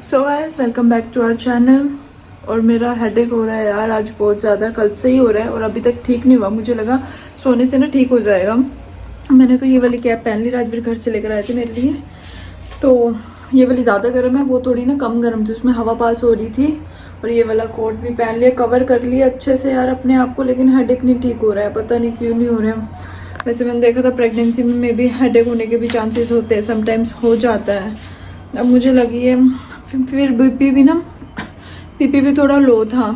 So guys welcome back to our channel. और मेरा headache हो रहा है यार आज बहुत ज़्यादा, कल से ही हो रहा है और अभी तक ठीक नहीं हुआ। मुझे लगा सोने से ना ठीक हो जाएगा। मैंने तो ये वाली कैप पहन ली, राजवीर घर से लेकर आए थे मेरे लिए। तो ये वाली ज़्यादा गर्म है, वो थोड़ी ना कम गर्म थी, उसमें हवा पास हो रही थी। और ये वाला कोट भी पहन लिया, कवर कर लिया अच्छे से यार अपने आप को, लेकिन हेडेक नहीं ठीक हो रहा है, पता नहीं क्यों नहीं हो रहा है। वैसे मैंने देखा था प्रेगनेंसी में भी हेडेक होने के भी चांसेस होते हैं, समटाइम्स हो जाता है। अब मुझे लगी है, फिर बीपी भी थोड़ा लो था।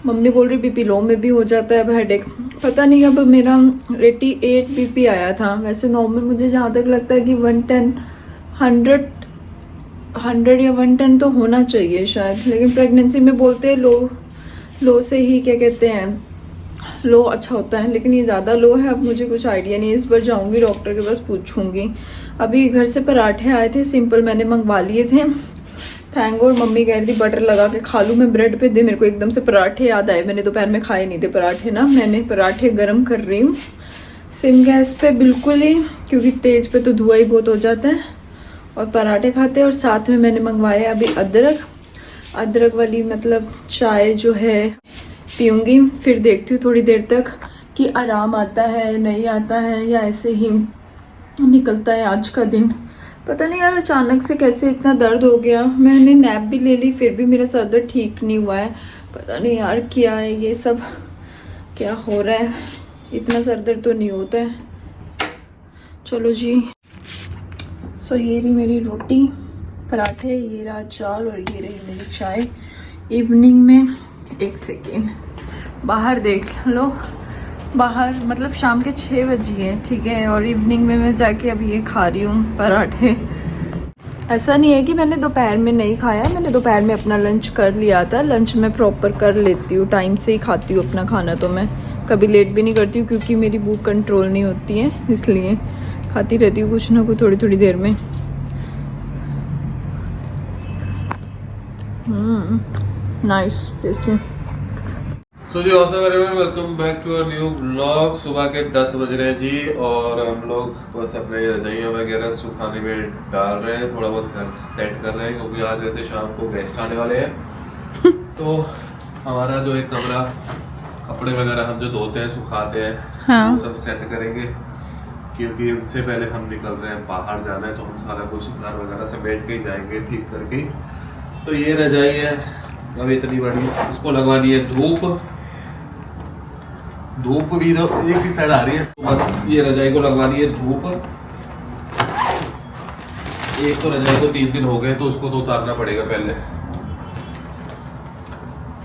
मम्मी बोल रही बीपी लो में भी हो जाता है अब हेडेक, पता नहीं। अब मेरा 88 बीपी आया था। वैसे नॉर्मल मुझे जहाँ तक लगता है कि 110 100 या 110 तो होना चाहिए शायद, लेकिन प्रेगनेंसी में बोलते हैं लो से ही क्या कहते हैं, लो अच्छा होता है, लेकिन ये ज़्यादा लो है। अब मुझे कुछ आइडिया नहीं है, इस बार जाऊंगी डॉक्टर के पास पूछूंगी। अभी घर से पराठे आए थे सिंपल, मैंने मंगवा लिए थे। थैंक गॉड मम्मी कह रही थी बटर लगा के खा लूँ मैं ब्रेड पे दे। मेरे को एकदम से पराठे याद आए, मैंने दोपहर में खाए नहीं थे पराठे ना। मैंने पराठे गर्म कर रही हूँ सिम गैस पे बिल्कुल ही, क्योंकि तेज पे तो धुआं ही बहुत हो जाता है। और पराठे खाते हैं और साथ में मैंने मंगवाया अभी अदरक वाली मतलब चाय जो है पीऊँगी। फिर देखती हूँ थोड़ी देर तक कि आराम आता है नहीं आता है, या ऐसे ही निकलता है आज का दिन। पता नहीं यार अचानक से कैसे इतना दर्द हो गया। मैंने नैप भी ले ली फिर भी मेरा सर दर्द ठीक नहीं हुआ है। पता नहीं यार क्या है ये सब, क्या हो रहा है। इतना सर दर्द तो नहीं होता है। चलो जी। सो ये रही मेरी रोटी पराठे, ये रहा चावल और ये रही मेरी चाय। इवनिंग में एक सेकेंड बाहर देख लो, बाहर मतलब शाम के 6 बजे हैं, ठीक है। और इवनिंग में मैं जाके अभी ये खा रही हूँ पराठे। ऐसा नहीं है कि मैंने दोपहर में नहीं खाया, मैंने दोपहर में अपना लंच कर लिया था। लंच मैं प्रॉपर कर लेती हूँ, टाइम से ही खाती हूँ अपना खाना। तो मैं कभी लेट भी नहीं करती हूँ, क्योंकि मेरी भूख कंट्रोल नहीं होती है, इसलिए खाती रहती हूँ कुछ ना कुछ थोड़ी देर में। Nice tasty. सो जी also welcome back to our new blog. सुबह के 10 बज रहे हैं जी, और हम लोग बस अपने रजाइयाँ वगैरह सुखाने में डाल रहे हैं, थोड़ा बहुत घर सेट कर रहे हैं, क्योंकि आज रहते शाम को गेस्ट आने वाले हैं। तो हमारा जो एक कमरा, कपड़े वगैरह हम जो धोते हैं सुखाते हैं, हाँ, वो सब सेट करेंगे, क्योंकि उनसे पहले हम निकल रहे हैं, बाहर जाना है। तो हम सारा कुछ घर वगैरह समेट के जाएंगे ठीक करके। तो ये रजाई है अब इतनी बड़ी, इसको लगवानी है धूप भी तो एक ही साइड आ रही है, तो बस ये रजाई को लगवानी है धूप। एक तो रजाई को 3 दिन हो गए, तो उसको तो उतारना पड़ेगा पहले।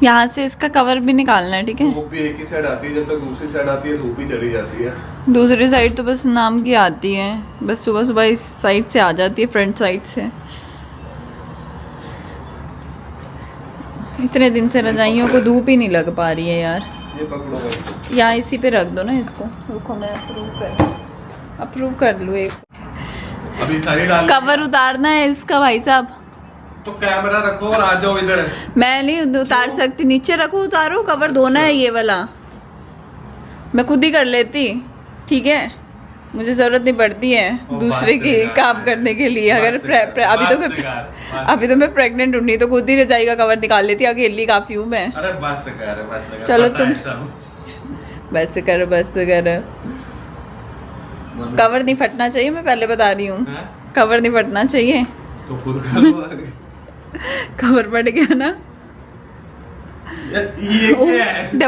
यहाँ से इसका कवर भी निकालना है, ठीक है। धूप भी एक ही साइड आती है, जब तक दूसरी साइड आती है धूप ही चली जाती है। दूसरी साइड तो बस नाम की आती है, बस सुबह सुबह इस साइड से आ जाती है, फ्रंट साइड से। इतने दिन से रजाइयों को धूप ही नहीं लग पा रही है यार। ये पकड़ो भाई, यहाँ इसी पे रख दो ना इसको। रुको मैं अप्रूव कर लूँ। एक अभी सारी डाल कवर उतारना है इसका भाई साहब। तो कैमरा रखो और आ जाओ इधर। मैं नहीं उतार सकती, नीचे रखो उतारो। कवर धोना है ये वाला, मैं खुद ही कर लेती, ठीक है। मुझे जरूरत नहीं पड़ती है दूसरे की काम करने के लिए। अगर अभी तो मैं प्रेग्नेंट हूँ, नहीं तो खुद ही रजाई का कवर निकाल लेती, अकेली काफी हूँ मैं। अरे बस कर, चलो तुम बस कर। कवर नहीं फटना चाहिए, मैं पहले बता रही हूँ, कवर नहीं फटना चाहिए। तो खुद कर लो। कवर फट गया ना, ये क्या है?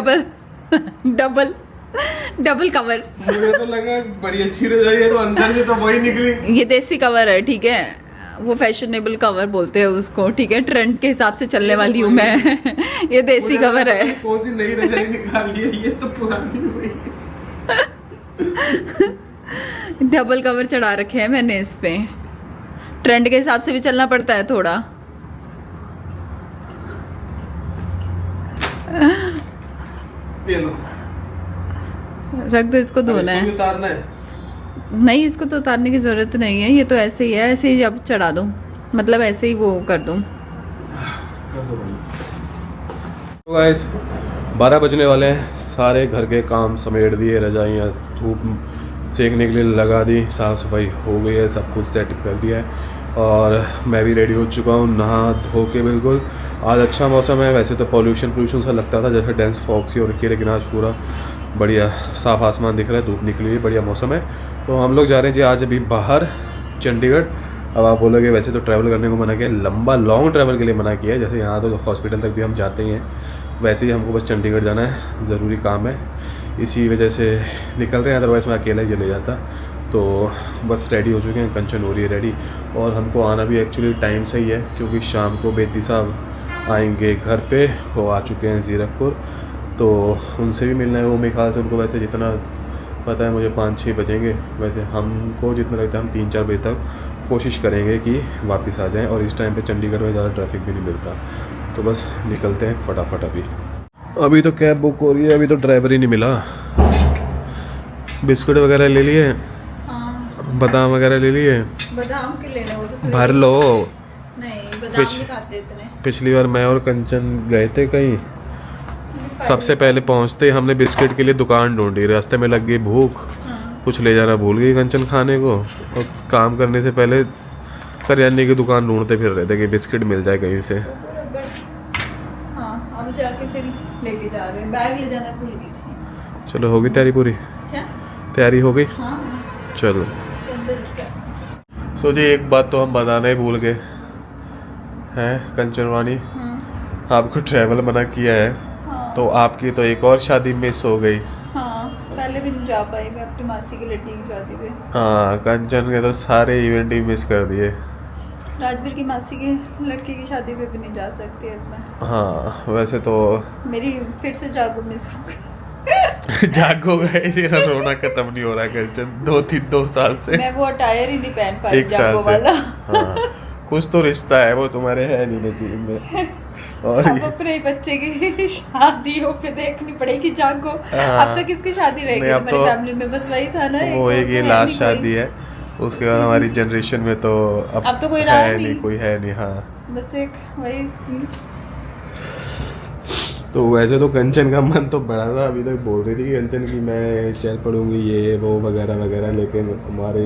Double cover. मुझे तो लगा बड़ी अच्छी रजाई है, तो अंदर से तो वही निकली। ये देसी कवर है, ठीक है। वो फैशनेबल कवर बोलते हैं उसको, ठीक है। ट्रेंड के हिसाब से चलने वाली हूँ मैं। ये देसी कवर है। कौन सी नई रजाई निकाली है, ये तो पुरानी हुई। डबल कवर चढ़ा रखे हैं मैंने इस पे। ट्रेंड के हिसाब से भी चलना पड़ता है थोड़ा। रख दो, इसको धोना है। उतारना है? नहीं, इसको तो उतारने की जरूरत नहीं है, ये तो ऐसे ही है, ऐसे ही अब चढ़ा दो, मतलब ऐसे ही वो कर दूं। तो गाइस 12 बजने वाले हैं, सारे घर के काम समेट दिए, रजाइयाँ धूप सेकने के लिए लगा दी, साफ़ सफाई हो गई है, सब कुछ सेट कर दिया है। और मैं भी रेडी हो चुका हूँ नहा धो के बिल्कुल। आज अच्छा मौसम है, वैसे तो पोल्यूशन सा लगता था जैसे डेंस फॉग सी हो रखी है, लेकिन आज पूरा बढ़िया साफ़ आसमान दिख रहा है, धूप निकली हुई, बढ़िया मौसम है। तो हम लोग जा रहे हैं जी आज अभी बाहर चंडीगढ़। अब आप बोलोगे वैसे तो ट्रैवल करने को मना किया, लंबा लॉन्ग ट्रैवल के लिए मना किया है। जैसे यहाँ तो हॉस्पिटल तक भी हम जाते ही हैं, वैसे ही हमको बस चंडीगढ़ जाना है, ज़रूरी काम है, इसी वजह से निकल रहे हैं, अदरवाइज़ मैं अकेला ही चले जाता। तो बस रेडी हो चुके हैं, कंचन हो रही है रेडी, और हमको आना भी एक्चुअली टाइम से ही है क्योंकि शाम को बेती साहब आएंगे घर पे, वो आ चुके हैं ज़ीरकपुर, तो उनसे भी मिलना है। वो मेरे ख्याल से उनको वैसे जितना पता है मुझे 5-6 बजेंगे, वैसे हमको जितना लगता है हम 3-4 बजे तक कोशिश करेंगे कि वापस आ जाएं, और इस टाइम पे चंडीगढ़ में ज़्यादा ट्रैफिक भी नहीं मिलता। तो बस निकलते हैं फटाफट। अभी तो कैब बुक हो रही है, अभी तो ड्राइवर ही नहीं मिला। बिस्कुट वगैरह ले लिए, बादाम वगैरह ले लिए। बादाम के लेने वो तो भर लो। नहीं, बादाम नहीं खाते इतने। पिछली बार मैं और कंचन गए थे कहीं, सबसे पहले पहुंचते हमने बिस्किट के लिए दुकान ढूंढी, रास्ते में लग गई भूख, कुछ ले जाना भूल गई कंचन खाने को, और काम करने से पहले करियाने की दुकान ढूंढते फिर रहे थे कि बिस्किट मिल जाए कहीं से। हाँ, अब जाके फिर लेके जा रहे हैं, बैग ले जाना भूल गई थी। चलो होगी तैयारी पूरी? क्या तैयारी हो गई? हाँ, चलो। सो जी एक बात तो हम बताना ही भूल गए हैं कंचनवानी, आपको ट्रैवल मना किया है, तो आपकी तो एक और शादी मिस हो गई। हाँ, पहले भी नहीं जा पाई मैं अपनी मासी की लड़की की शादी पे। हाँ, कंचन के तो सारे इवेंट ही मिस कर दिए। राजवीर की मासी के लड़के की शादी पे भी नहीं जा सकती अब मैं। हाँ, वैसे तो मेरी फिर से जागो मिस हो गई। जागो गए, तेरा रोना खत्म नहीं हो रहा कंचन, 2 साल से मैं वो अटायर ही नहीं पहन पाई, एक साल जागो से। वाला। हाँ, कुछ तो रिश्ता है, वो तुम्हारे है नहीं नसीब में। और अब अपने ही बच्चे की शादियों पे देखनी पड़ेगी जागो। हाँ। अब तो किसकी शादी रहेगी नहीं, अब हमारी तो फैमिली में? बस वही था ना, वो एक ये है लास्ट नहीं कोई। शादी है, उसके बाद हमारी जनरेशन में तो अब तो कोई रहा है नहीं। कोई है नहीं। हाँ, बस एक वही। तो वैसे तो कंचन का मन तो बड़ा था, अभी तक बोल रही थी कि कंचन की मैं चल पड़ूंगी ये वो वगैरह वगैरह, लेकिन हमारे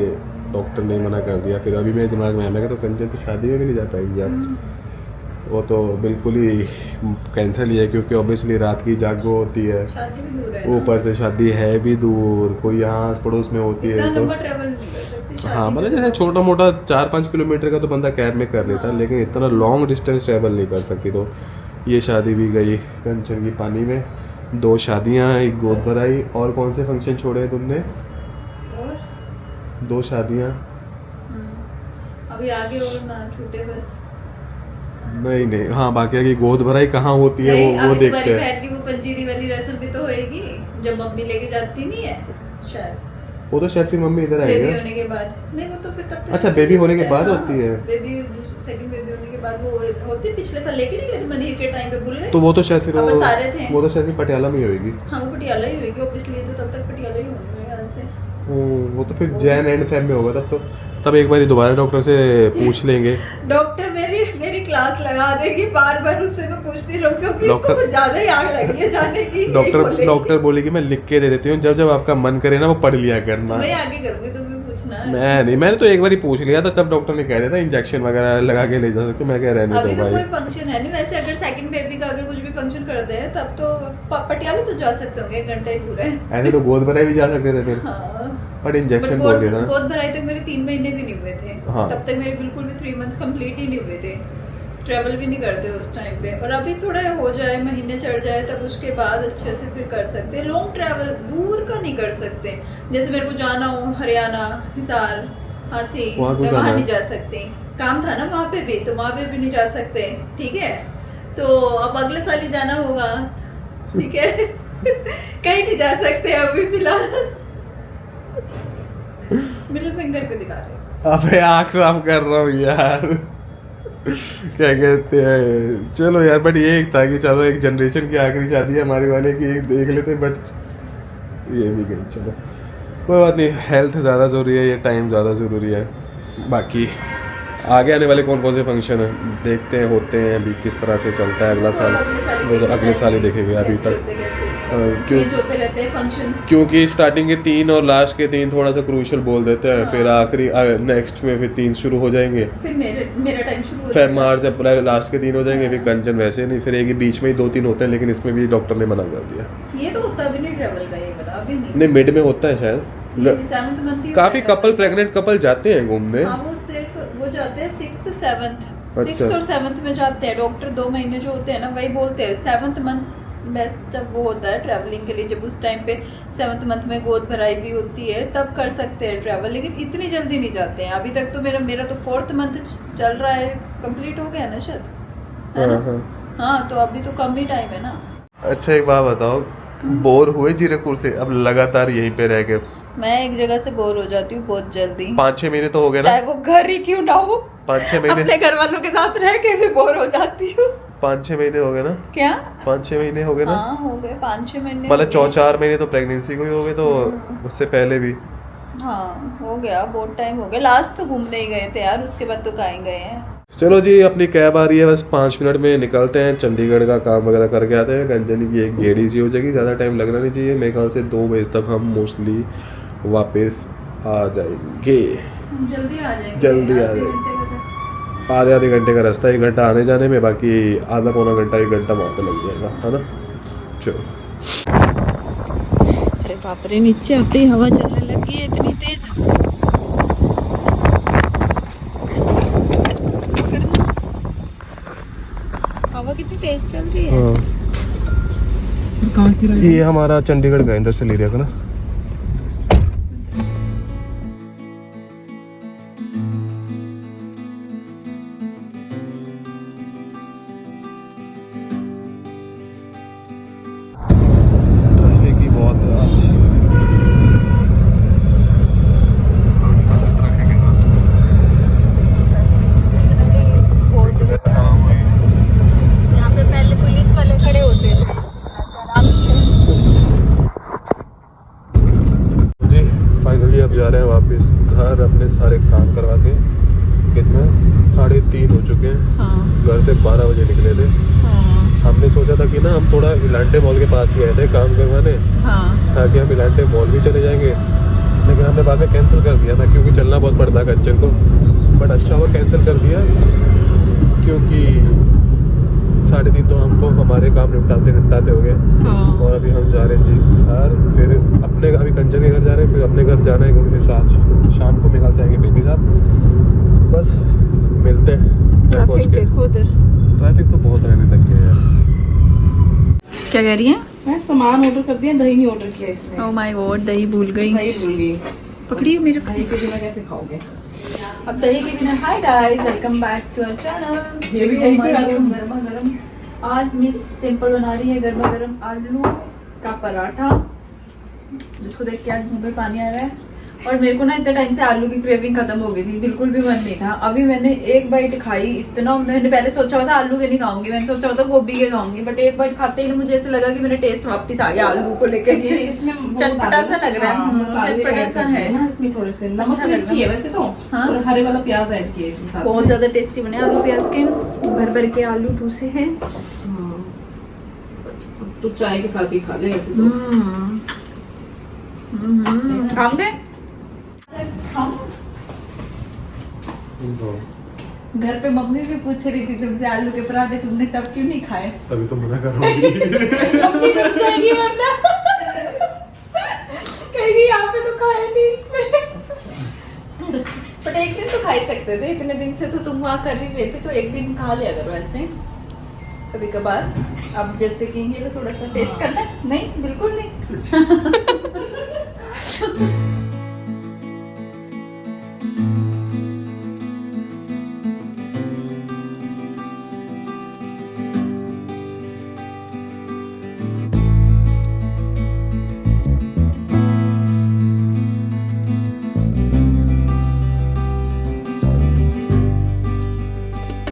डॉक्टर ने मना कर दिया। फिर अभी मेरे दिमाग में आया तो कंचन तो शादी में भी नहीं जा पाएगी यार, वो तो बिल्कुल ही कैंसिल ही है, क्योंकि ऑब्वियसली रात की जागो होती है, शादी भी दूर है, ऊपर से शादी है भी दूर, कोई यहाँ पड़ोस में होती है इतना तो लंबा ट्रैवल नहीं कर सकती शादी हाँ, मतलब में। जैसे छोटा मोटा 4-5 किलोमीटर का तो बंदा कैब में कर लेता है, लेकिन इतना लॉन्ग डिस्टेंस ट्रैवल नहीं कर सकती। तो ये शादी भी गई कंचन की पानी में, 2 शादियाँ, एक गोद भराई, और कौन से फंक्शन छोड़े तुमने? और 2 शादियाँ। अभी आगे और ना छूटे बस। नहीं, हाँ बाकी की गोद भराई कहाँ होती है नहीं, वो अभी देखते तुम्हारी हैं। बहन की वो पंजीरी वाली रस्म भी तो होएगी, जब मम्मी लेके जाती नहीं है शायद, वो तो शायद फिर मम्मी इधर बेबी आएगी। होने के बाद। नहीं, वो तो फिर तब तक अच्छा, बेबी होने के बाद होती है। बेबी सेकंड बेबी होने के बाद वो होती, पिछले साल लेके नहीं गए मनीर के टाइम पे, भूल गए? तो वो तो शायद फिर अब सारे थे। वो तो शायद फिर पटियाला में ही होगी। हाँ, वो पटियाला ही होगी ऑब्वियसली, तो तब तक पटियाला ही होगी मेरे ख्याल से। वो तो फिर जैन एंड फेब में होगा तब एक बार दोबारा डॉक्टर से पूछ लेंगे। डॉक्टर मेरी क्लास लगा देगी, बार उससे मैं पूछती रहूं, क्योंकि इसको डॉक्टर- कुछ ज्यादा ही आग लगी है जाने की। डॉक्टर बोलेगी मैं लिख के दे देती हूँ, जब आपका मन करे ना वो पढ़ लिया करना। मैं आगे करूंगी, तुम्हें पूछना। मैंने तो एक बार ही पूछ लिया था, तब डॉक्टर ने कह दिया था इंजेक्शन वगैरह लगा के ले जा सकते, मैं कह रहने अभी दो तो कोई भाई। फंक्शन है नहीं वैसे, अगर सेकंड बेबी का अगर कुछ भी फंक्शन करते हैं तब तो पटियाला तो जा सकते होंगे, 1 घंटा ही दूर है। ऐसे तो गोद भराई भी जा सकते थे फिर, हाँ, बट इंजेक्शन बोल दिया था। गोद भराई तक मेरे 3 महीने भी नहीं हुए थे। हाँ। तब तक मेरे बिल्कुल भी 3 मंथ्स कंप्लीट ही नहीं हुए थे, ट्रेवल भी नहीं करते उस टाइम पे। और अभी थोड़ा हो जाए, महीने चढ़ जाए, तब उसके बाद अच्छे से फिर कर सकते हैं। लॉन्ग ट्रैवल दूर का नहीं कर सकते, जैसे मेरे को जाना हो हरियाणा, हिसार, हांसी, मैं वहां नहीं जा सकती, काम था ना वहां पे भी, तो वहां पे भी नहीं जा सकते, ठीक है। तो अब अगले साल ही जाना होगा, ठीक है। कहीं नहीं जा सकते अभी फिलहाल। मिडिल फिंगर को दिखा रहे। अबे आँख साफ कर रहा हूँ यार। क्या कहते हैं, चलो यार, बट ये एक था कि चलो एक जनरेशन की आखिरी शादी है हमारी वाले की, एक देख लेते, बट ये भी गई। चलो कोई बात नहीं, हेल्थ ज़्यादा ज़रूरी है, ये टाइम ज़्यादा ज़रूरी है। बाकी आगे आने वाले कौन कौन से फंक्शन हैं देखते हैं, होते हैं, अभी किस तरह से चलता है अगला साल, अगले साल ही वो तो अगले साल ही देखेंगे। अभी कैसे तक होते, कैसे नहीं चेंज होते रहते हैं फंक्शंस। क्योंकि स्टार्टिंग के 3 और लास्ट के 3 थोड़ा सा क्रूशियल बोल देते हैं, फिर आखिरी नेक्स्ट में फिर 3 शुरू हो जाएंगे, फिर मेरा टाइम शुरू हो फिर जाएगा। मार्च अप्रैल लास्ट के 3 हो जाएंगे, फिर कंचन वैसे नहीं, फिर एक ही बीच में ही 2-3 होते हैं, लेकिन इसमें भी डॉक्टर ने मना कर दिया। ये तो होता भी नहीं ट्रैवल का, ये वाला अभी नहीं मिड में होता है शायद, 7th मंथ ही काफी होता है कपल travel। प्रेग्नेंट कपल जाते हैं घूमने। हाँ वो सिर्फ वो जाते हैं 6th 7th अच्छा। 6th और 7th में जाते हैं डॉक्टर। 2 महीने जो होते हैं ना वही बोलते हैं 7th मंथ बेस्ट वो होता है ट्रैवलिंग के लिए, जब उस टाइम पे 7th मंथ में गोद भराई भी होती है तब कर सकते हैं ट्रैवल, लेकिन इतनी जल्दी नहीं जाते हैं। अभी तक तो मेरा तो 4th मंथ चल रहा है, कंप्लीट हो गया ना शायद, है ना? हाँ तो अभी तो कम ही टाइम है ना। अच्छा एक बात बताओ, बोर हुए जीरकपुर से? अब लगातार यहीं पे रह के मैं एक जगह से बोर हो जाती हूँ बहुत जल्दी। 5-6 महीने तो हो गए ना? चाहे वो घर ही क्यों ना हो, 5-6 महीने, अपने घर वालों के साथ रह के भी बोर हो जाती हूँ। 5-6 महीने हो गए ना? क्या 5-6 महीने हो गए ना? हाँ हो गए 5-6 महीने। मतलब 4 महीने तो प्रेगनेंसी को ही हो गए, तो उससे पहले भी। हाँ हो गया, बहुत टाइम हो गया। लास्ट तो घूमने ही गए थे यार, उसके बाद तो कहीं गए हैं। चलो जी, अपनी कैब आ रही है, बस 5 मिनट में निकलते हैं, चंडीगढ़ का काम वगैरह करके आते हैं। गंजनी की एक गेड़ी सी हो जाएगी, ज़्यादा टाइम लगना नहीं चाहिए। मेरे ख्याल से 2 बजे तक हम मोस्टली वापस आ जाएंगे। जल्दी आ जाएंगे, जल्दी आ आधे जाएंगे। घंटे का सफर। आधे घंटे का रास्ता, 1 घंटा आने जाने में, बाकी आधा पौना घंटा 1 घंटा वहाँ पे लग जाएगा, है ना? चलो। अरे बाप रे, नीचे आते ही हवा चलने लगी है इतनी तेज। हवा कितनी तेज चल रही है। ये हमारा चंडीगढ़ का इंडस्ट्रियल एरिया का ना। ट्रैफिक की बहुत आज यहाँ पे पहले पुलिस वाले खड़े होते थे आराम से। जी फाइनली अब जा रहे हैं वापस घर, अपने सारे काम करवा के। कितना 3:30 हो चुके हैं। हाँ घर से 12 बजे निकले थे। हाँ हमने सोचा था कि ना हम थोड़ा इलांटे मॉल के पास ही आए थे काम करवाने, हाँ ताकि हम इलांटे मॉल भी चले जाएंगे, लेकिन हमने बाद में कैंसिल कर दिया था क्योंकि चलना बहुत पड़ता है कंचन को। बट अच्छा हुआ कैंसिल कर दिया, क्योंकि 3:30 तो हमको हमारे काम निपटाते हो गए। हाँ। और अभी हम जा रहे हैं जी घर, फिर अपने अभी कंचन के घर जा रहे हैं, फिर अपने घर जाना है, क्योंकि फिर शाम को मेरे ख्याल से आएंगे बेटी साथ। बस मिलते हैं घर पहुँच ट्रैफिक के। देखो उधर, ट्रैफिक तो बहुत रहने लग गया यार। क्या कह रही है? मैं सामान ऑर्डर कर दिया, दही नहीं ऑर्डर किया इसमें। ओह माय गॉड, दही भूल गई। दही भूल गई। पकड़ी हो मेरे दही के बिना कैसे खाओगे? अब दही के बिना। Hi guys, welcome back to our channel. ये भी यहीं पे हमारी रखो। गरमा गरम आज मिस टेम्पल बना रही है गरमा गरम आलू का पराठा, जिसको देख के आज मुंह में पानी आ रहा है। और मेरे को ना इतने टाइम से आलू की क्रेविंग खत्म हो गई थी, बिल्कुल भी मन नहीं था। अभी मैंने एक बाइट खाई, इतना मैंने पहले सोचा हुआ था आलू के नहीं खाऊंगी, मैंने सोचा हुआ था गोभी के खाऊंगी, बट एक बाइट खाते ही ना मुझे ऐसा लगा कि मेरा टेस्ट वापस आ गया आलू को लेकर। ये इसमें वो चटपटा डालो सा ना। लग रहा है। हाँ, मसाले चटपटा ऐड सा करते है हैं ना, इसमें थोड़े से नमक अच्छा लग मिर्ची है रहा है। वैसे तो। हाँ। और हरे वाला प्याज ऐड किए इसमें साथ में। बहुत ज्यादा टेस्टी बने आलू प्याज के, भर भर के आलू ठूसे हैं। हाँ। तो चाय के साथ ही खा ले वैसे तो। खाओगे? घर पे मम्मी भी पूछ रही थी तुमसे आलू के पराठे तुमने तब क्यों नहीं खाए? तभी तो मना कर रहा हूँ। मम्मी रुक जाएगी वरना कहेगी यहाँ पे तो खाया नहीं इसने। बट एक दिन तो खा ही सकते थे, इतने दिन से तो तुम वहाँ कर ही रहे थे, तो एक दिन खा लिया करो ऐसे कभी कबार। अब जैसे कि ये लो थोड़ा सा टेस्ट करना है? नहीं बिल्कुल नहीं।